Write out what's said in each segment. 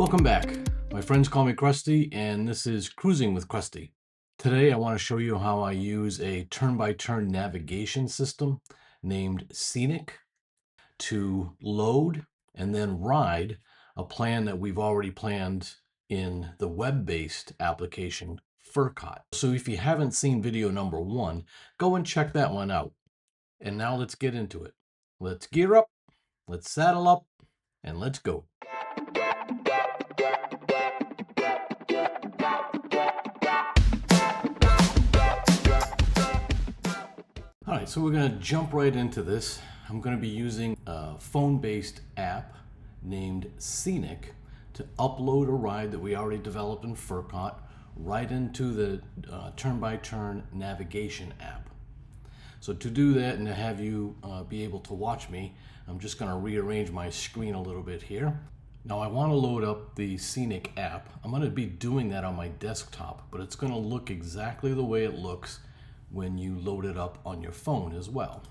Welcome back. My friends call me Krusty, and this is Cruising with Krusty. Today I want to show you how I use a turn-by-turn navigation system named Scenic to load and then ride a plan that we've already planned in the web-based application Furkot. So if you haven't seen video number 1, go and check that one out. And now let's get into it. Let's gear up, let's saddle up, and let's go. All right, so we're going to jump right into this. I'm going to be using a phone-based app named Scenic to upload a ride that we already developed in Furkot right into the turn-by-turn navigation app. So to do that and to have you be able to watch me, I'm just going to rearrange my screen a little bit here. Now I want to load up the Scenic app. I'm going to be doing that on my desktop, but it's going to look exactly the way it looks when you load it up on your phone as well.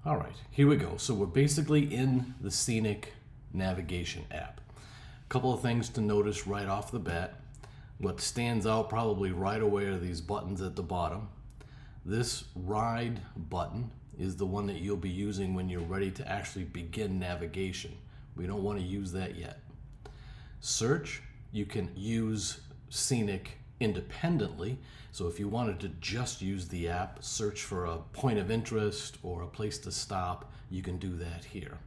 All right, here we go. So we're basically in the Scenic Navigation app. A couple of things to notice right off the bat. What stands out probably right away are these buttons at the bottom. This ride button is the one that you'll be using when you're ready to actually begin navigation. We don't want to use that yet. Search, you can use Scenic independently. So if you wanted to just use the app, search for a point of interest or a place to stop, you can do that here.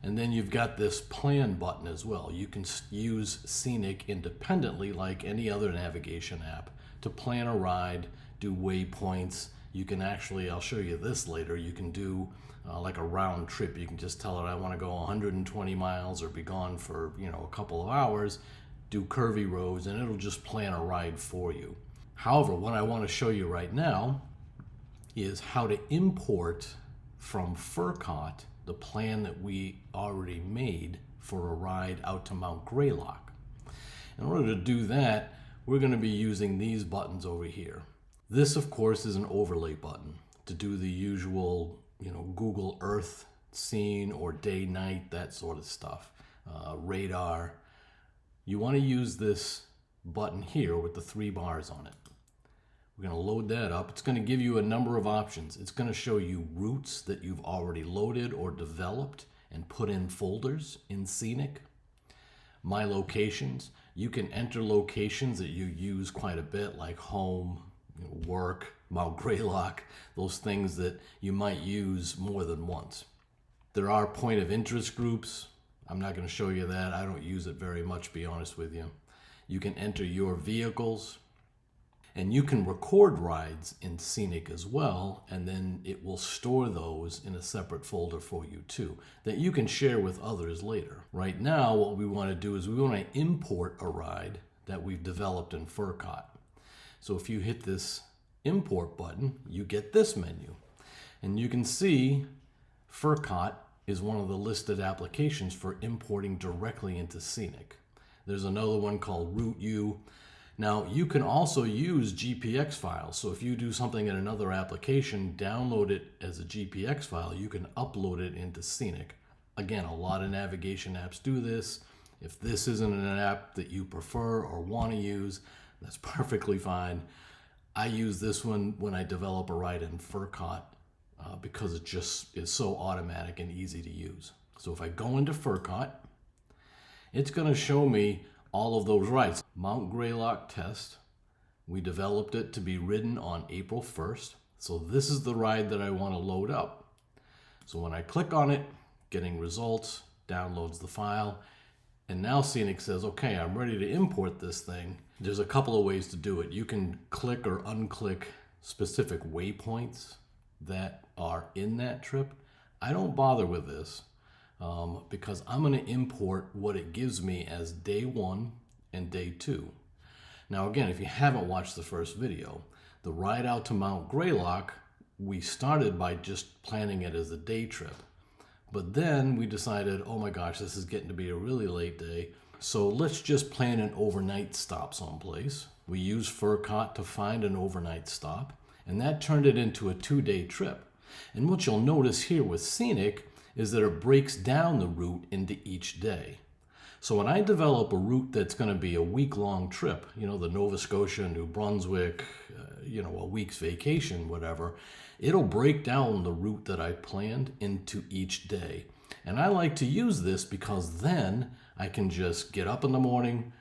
And then you've got this plan button as well. You can use Scenic independently like any other navigation app to plan a ride, do waypoints. You can actually, I'll show you this later, you can do like a round trip. You can just tell it I want to go 120 miles or be gone for a couple of hours, do curvy roads, and it'll just plan a ride for you. However, what I want to show you right now is how to import from Furkot the plan that we already made for a ride out to Mount Greylock. In order to do that, we're going to be using these buttons over here. This, of course, is an overlay button to do the usual, Google Earth scene or day, night, that sort of stuff. Radar. You want to use this button here with the 3 bars on it. We're going to load that up. It's going to give you a number of options. It's going to show you routes that you've already loaded or developed and put in folders in Scenic. My locations. You can enter locations that you use quite a bit, like home, work, Mount Greylock, those things that you might use more than once. There are point of interest groups. I'm not going to show you that. I don't use it very much, to be honest with you. You can enter your vehicles, and you can record rides in Scenic as well, and then it will store those in a separate folder for you too, that you can share with others later. Right now, what we want to do is we want to import a ride that we've developed in Furkot. So if you hit this import button, you get this menu. And you can see Furkot is one of the listed applications for importing directly into Scenic. There's another one called Route U. Now, you can also use GPX files. So if you do something in another application, download it as a GPX file, you can upload it into Scenic. Again, a lot of navigation apps do this. If this isn't an app that you prefer or want to use, that's perfectly fine. I use this one when I develop a ride in Furkot because it just is so automatic and easy to use. So if I go into Furkot, it's going to show me all of those rides. Mount Greylock test, we developed it to be ridden on April 1st. So this is the ride that I want to load up. So when I click on it, getting results, downloads the file, and now Scenic says, okay, I'm ready to import this thing. There's a couple of ways to do it. You can click or unclick specific waypoints that are in that trip. I don't bother with this because I'm going to import what it gives me as day 1 and day 2. Now again, if you haven't watched the first video, the ride out to Mount Greylock, we started by just planning it as a day trip. But then we decided, oh my gosh, this is getting to be a really late day. So let's just plan an overnight stop someplace. We used Furkot to find an overnight stop, and that turned it into a 2-day trip. And what you'll notice here with Scenic is that it breaks down the route into each day. So when I develop a route that's going to be a week-long trip, the Nova Scotia, New Brunswick, a week's vacation, whatever, it'll break down the route that I planned into each day. And I like to use this because then I can just get up in the morning,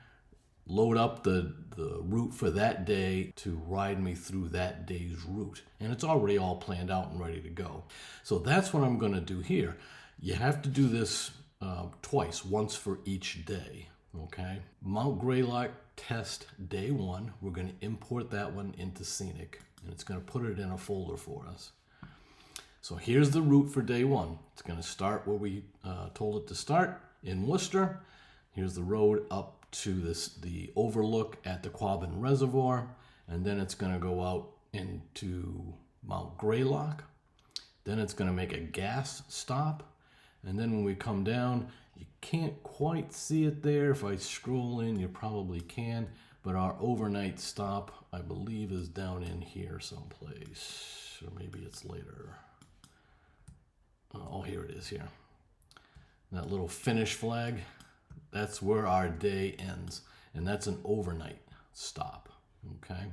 load up the route for that day to ride me through that day's route. And it's already all planned out and ready to go. So that's what I'm going to do here. You have to do this twice, once for each day, okay? Mount Greylock test day 1, we're going to import that one into Scenic, and it's going to put it in a folder for us. So here's the route for day 1. It's going to start where we told it to start, in Worcester. Here's the road up to the overlook at the Quabbin Reservoir, and then it's going to go out into Mount Greylock. Then it's going to make a gas stop. And then when we come down, you can't quite see it there. If I scroll in, you probably can. But our overnight stop, I believe, is down in here someplace. Or maybe it's later. Oh, here it is here. That little finish flag, that's where our day ends. And that's an overnight stop, okay?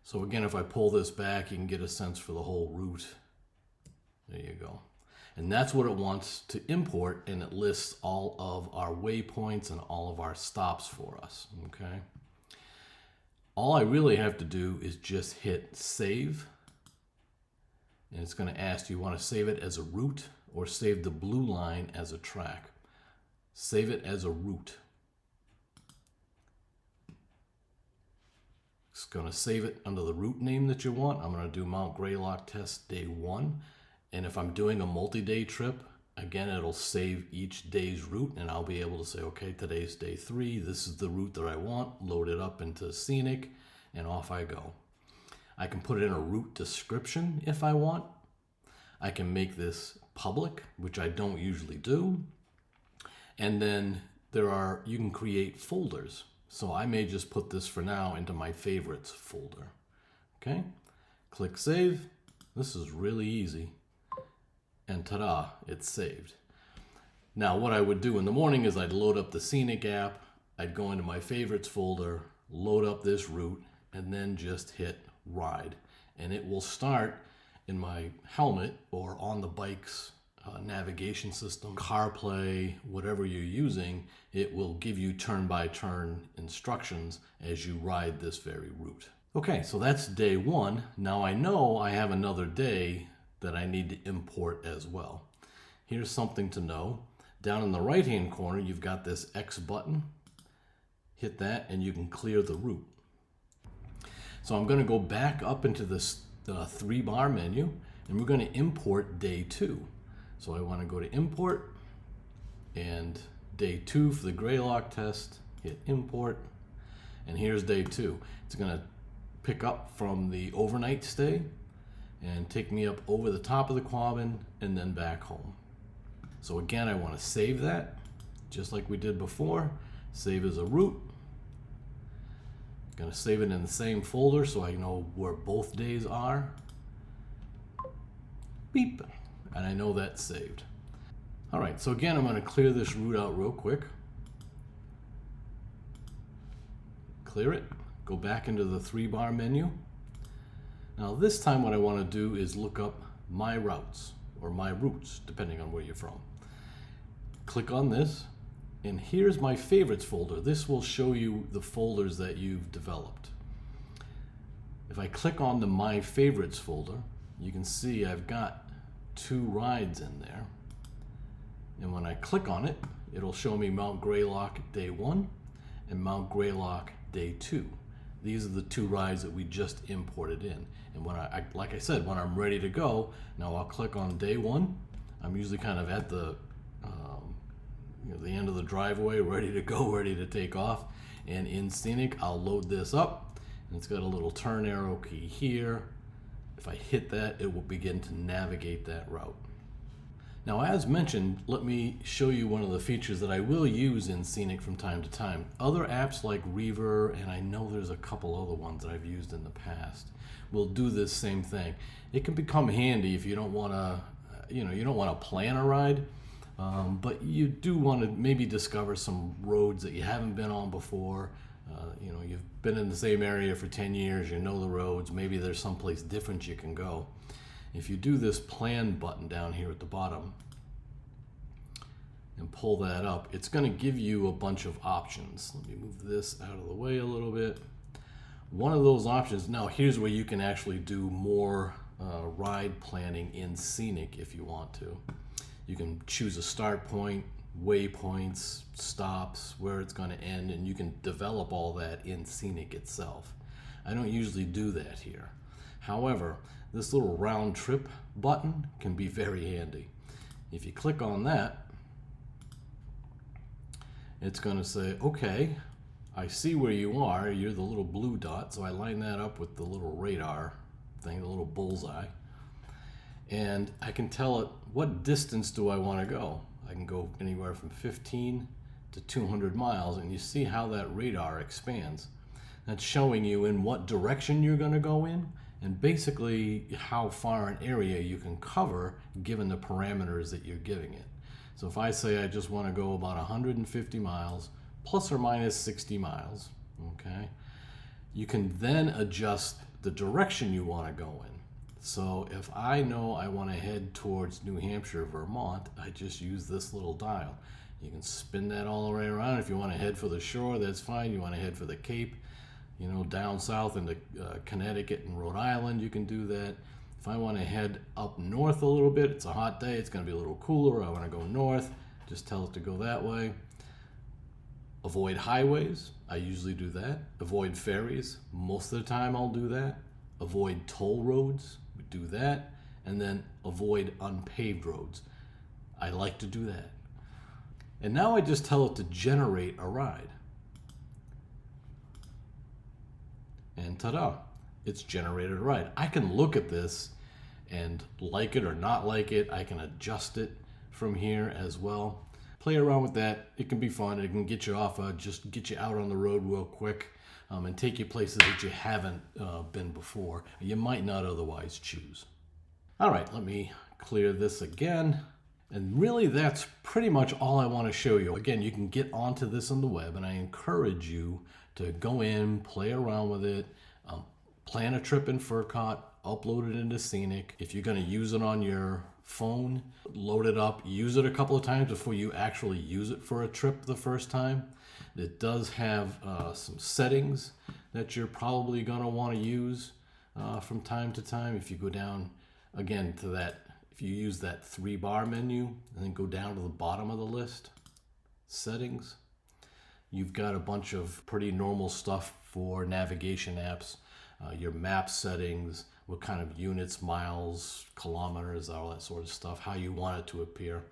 So again, if I pull this back, you can get a sense for the whole route. There you go. And that's what it wants to import, and it lists all of our waypoints and all of our stops for us, okay? All I really have to do is just hit save, and it's going to ask, do you want to save it as a route or save the blue line as a track? Save it as a route. It's going to save it under the route name that you want. I'm going to do Mount Greylock test day 1. And if I'm doing a multi-day trip, again, it'll save each day's route, and I'll be able to say, okay, today's day 3. This is the route that I want. Load it up into Scenic, and off I go. I can put in a route description if I want. I can make this public, which I don't usually do. And then you can create folders. So I may just put this for now into my favorites folder. Okay, click save. This is really easy. And ta-da, it's saved. Now what I would do in the morning is I'd load up the Scenic app, I'd go into my favorites folder, load up this route, and then just hit ride. And it will start in my helmet or on the bike's navigation system, CarPlay, whatever you're using. It will give you turn-by-turn instructions as you ride this very route. Okay, so that's day 1. Now I know I have another day that I need to import as well. Here's something to know. Down in the right-hand corner, you've got this X button. Hit that and you can clear the route. So I'm going to go back up into this 3-bar menu, and we're going to import day 2. So I want to go to import, and day 2 for the Greylock test, hit import, and here's day 2. It's going to pick up from the overnight stay and take me up over the top of the Quabbin and then back home. So again, I want to save that, just like we did before. Save as a route. Going to save it in the same folder so I know where both days are. Beep, and I know that's saved. All right, so again, I'm going to clear this route out real quick. Clear it, go back into the 3-bar menu. Now this time what I want to do is look up my routes, or my routes, depending on where you're from. Click on this, and here's my favorites folder. This will show you the folders that you've developed. If I click on the My Favorites folder, you can see I've got 2 rides in there. And when I click on it, it'll show me Mount Greylock day 1 and Mount Greylock day 2. These are the 2 rides that we just imported in. And when like I said, when I'm ready to go, now I'll click on day 1. I'm usually kind of at the end of the driveway, ready to go, ready to take off. And in Scenic, I'll load this up, and it's got a little turn arrow key here. If I hit that, it will begin to navigate that route. Now, as mentioned, let me show you one of the features that I will use in Scenic from time to time. Other apps like Reaver, and I know there's a couple other ones that I've used in the past, will do this same thing. It can become handy if you don't want to you don't want to plan a ride, but you do want to maybe discover some roads that you haven't been on before. You've been in the same area for 10 years, you know the roads, maybe there's someplace different you can go. If you do this plan button down here at the bottom and pull that up, it's going to give you a bunch of options. Let me move this out of the way a little bit. One of those options, now here's where you can actually do more ride planning in Scenic if you want to. You can choose a start point, waypoints, stops, where it's going to end, and you can develop all that in Scenic itself. I don't usually do that here. However, this little round trip button can be very handy. If you click on that, it's going to say, okay, I see where you are. You're the little blue dot, so I line that up with the little radar thing, the little bullseye. And I can tell it, what distance do I want to go? I can go anywhere from 15 to 200 miles, and you see how that radar expands. That's showing you in what direction you're going to go in, and basically how far an area you can cover given the parameters that you're giving it. So if I say I just want to go about 150 miles, plus or minus 60 miles, okay, you can then adjust the direction you want to go in. So if I know I want to head towards New Hampshire, Vermont, I just use this little dial. You can spin that all the way around. If you want to head for the shore, that's fine. You want to head for the Cape, down south into Connecticut and Rhode Island, you can do that. If I want to head up north a little bit, it's a hot day, it's going to be a little cooler, I want to go north, just tell it to go that way. Avoid highways, I usually do that. Avoid ferries, most of the time I'll do that. Avoid toll roads, we do that. And then avoid unpaved roads. I like to do that. And now I just tell it to generate a ride. And ta-da, it's generated a ride. I can look at this and like it or not like it. I can adjust it from here as well. Play around with that. It can be fun. It can get you off, just get you out on the road real quick and take you places that you haven't been before. You might not otherwise choose. All right, let me clear this again. And really, that's pretty much all I want to show you. Again, you can get onto this on the web, and I encourage you to go in, play around with it, plan a trip in Furkot, upload it into Scenic. If you're going to use it on your phone, load it up, use it a couple of times before you actually use it for a trip the first time. It does have some settings that you're probably going to want to use from time to time. If you go down again to that, if you use that 3-bar menu and then go down to the bottom of the list, settings, you've got a bunch of pretty normal stuff for navigation apps, your map settings, what kind of units, miles, kilometers, all that sort of stuff, how you want it to appear.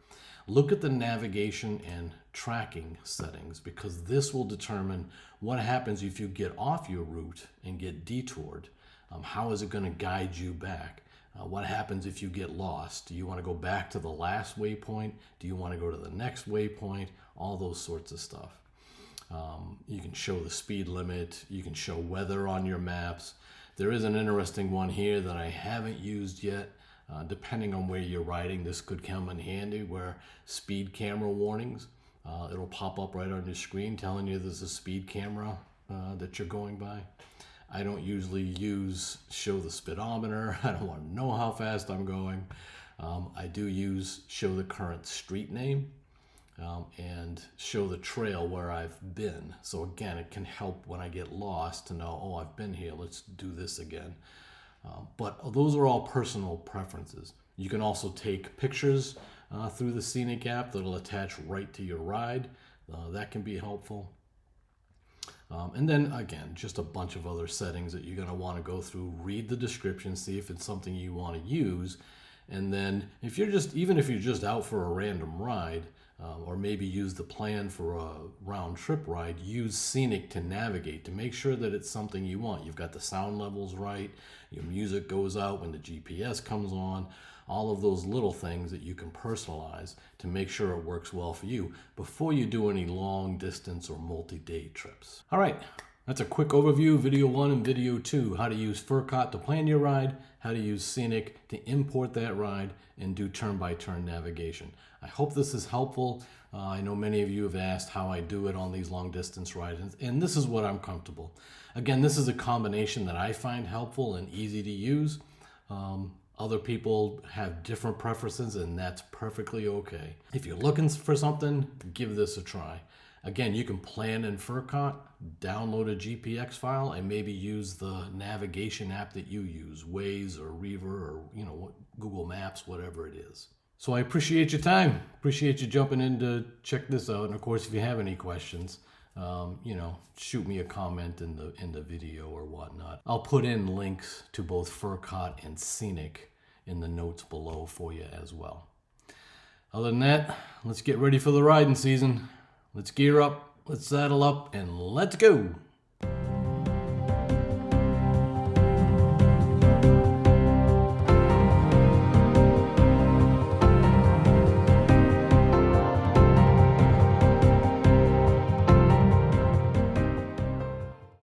Look at the navigation and tracking settings, because this will determine what happens if you get off your route and get detoured. How is it going to guide you back? What happens if you get lost? Do you want to go back to the last waypoint? Do you want to go to the next waypoint? All those sorts of stuff. You can show the speed limit. You can show weather on your maps. There is an interesting one here that I haven't used yet. Depending on where you're riding, this could come in handy, where speed camera warnings. It'll pop up right on your screen telling you there's a speed camera that you're going by. I don't usually show the speedometer. I don't want to know how fast I'm going. I do use show the current street name and show the trail where I've been. So again, it can help when I get lost to know, oh, I've been here, let's do this again. But those are all personal preferences. You can also take pictures through the Scenic app that'll attach right to your ride. That can be helpful. And then again, just a bunch of other settings that you're going to want to go through, read the description, see if it's something you want to use. And then even if you're just out for a random ride, or maybe use the plan for a round trip ride, use Scenic to navigate, to make sure that it's something you want. You've got the sound levels right, your music goes out when the GPS comes on, all of those little things that you can personalize to make sure it works well for you before you do any long distance or multi-day trips. All right, That's a quick overview, video 1 and video 2, how to use Furkot to plan your ride, how to use Scenic to import that ride and do turn-by-turn navigation. I hope this is helpful. I know many of you have asked how I do it on these long-distance rides, and this is what I'm comfortable. Again, this is a combination that I find helpful and easy to use. Other people have different preferences, and that's perfectly okay. If you're looking for something, give this a try. Again, you can plan in Furkot, download a GPX file, and maybe use the navigation app that you use, Waze or Reaver or Google Maps, whatever it is. So I appreciate your time. Appreciate you jumping in to check this out. And of course, if you have any questions, shoot me a comment in the video or whatnot. I'll put in links to both Furkot and Scenic in the notes below for you as well. Other than that, let's get ready for the riding season. Let's gear up, let's saddle up, and let's go.